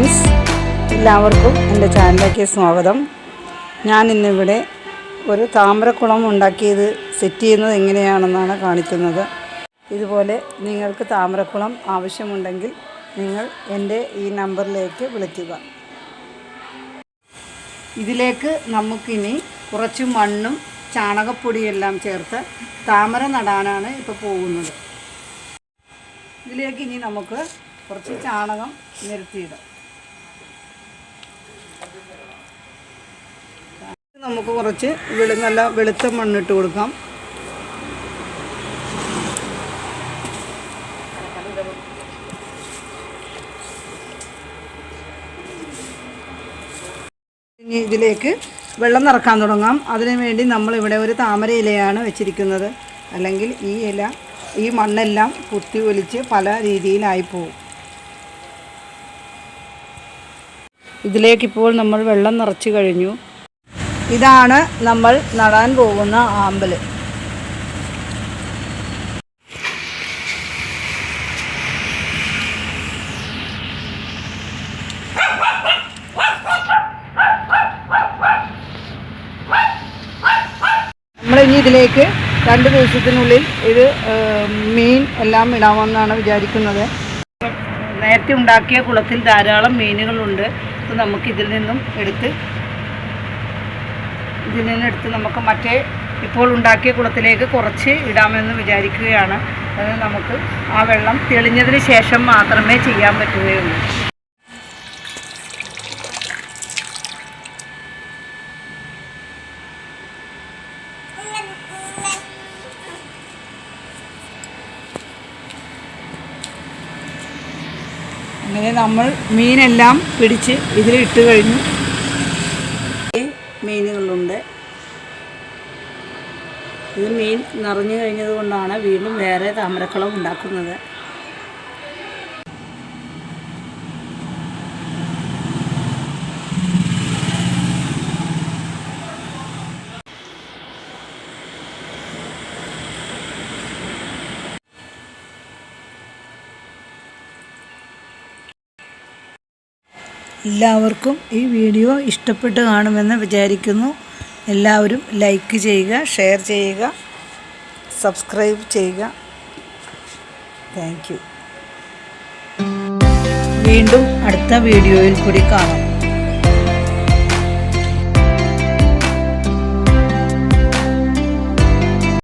Friends, എല്ലാവർക്കും എൻ്റെ ചാനലിലേക്ക് സ്വാഗതം. ഞാൻ ഇന്നിവിടെ ഒരു താമരക്കുളം ഉണ്ടാക്കിയത് സെറ്റ് ചെയ്യുന്നത് എങ്ങനെയാണെന്നാണ് കാണിക്കുന്നത്. ഇതുപോലെ നിങ്ങൾക്ക് താമരക്കുളം ആവശ്യമുണ്ടെങ്കിൽ നിങ്ങൾ എൻ്റെ ഈ നമ്പറിലേക്ക് വിളിക്കുക. ഇതിലേക്ക് നമുക്കിനി കുറച്ച് മണ്ണും ചാണകപ്പൊടിയെല്ലാം ചേർത്ത് താമര നടാനാണ് ഇപ്പോൾ പോകുന്നത്. ഇതിലേക്ക് ഇനി നമുക്ക് കുറച്ച് ചാണകം നിരത്തിയിടാം. നമുക്ക് കുറച്ച് നല്ല വെളുത്ത മണ്ണിട്ട് കൊടുക്കാം. ഇനി ഇതിലേക്ക് വെള്ളം നിറക്കാൻ തുടങ്ങാം. അതിനു വേണ്ടി നമ്മളിവിടെ ഒരു താമര ഇലയാണ് വെച്ചിരിക്കുന്നത്. അല്ലെങ്കിൽ ഈ മണ്ണെല്ലാം കുത്തി ഒലിച്ച് പല രീതിയിലായിപ്പോവും. ഇതിലേക്കിപ്പോൾ നമ്മൾ വെള്ളം നിറച്ച് കഴിഞ്ഞു. ഇതാണ് നമ്മൾ നടാൻ പോകുന്ന ആമ്പൽ. നമ്മളിനി ഇതിലേക്ക് 2 ദിവസത്തിനുള്ളിൽ ഇത് മീൻ എല്ലാം ഇടാമെന്നാണ് വിചാരിക്കുന്നത്. നേരത്തെ ഉണ്ടാക്കിയ കുളത്തിൽ ധാരാളം മീനുകളുണ്ട്. അപ്പോൾ നമുക്ക് ഇതിൽ നിന്നും എടുത്ത് നമുക്ക് മറ്റേ ഇപ്പോൾ ഉണ്ടാക്കിയ കുളത്തിലേക്ക് കുറച്ച് ഇടാമെന്ന് വിചാരിക്കുകയാണ്. അത് നമുക്ക് ആ വെള്ളം തെളിഞ്ഞതിന് ശേഷം മാത്രമേ ചെയ്യാൻ പറ്റുകയുള്ളൂ. അങ്ങനെ നമ്മൾ മീനെല്ലാം പിടിച്ച് ഇതിലിട്ട് കഴിഞ്ഞു. മീനുകളുണ്ട്. ഇത് മീൻ നിറഞ്ഞു കഴിഞ്ഞത് കൊണ്ടാണ് വീണ്ടും വേറെ താമരക്കുളം ഉണ്ടാക്കുന്നത്. എല്ലാവർക്കും ഈ വീഡിയോ ഇഷ്ടപ്പെട്ട് കാണുമെന്ന് വിചാരിക്കുന്നു. എല്ലാവരും ലൈക്ക് ചെയ്യുക, ഷെയർ ചെയ്യുക, സബ്സ്ക്രൈബ് ചെയ്യുക. Thank you. വീണ്ടും അടുത്ത വീഡിയോയിൽ കൂടി കാണാം.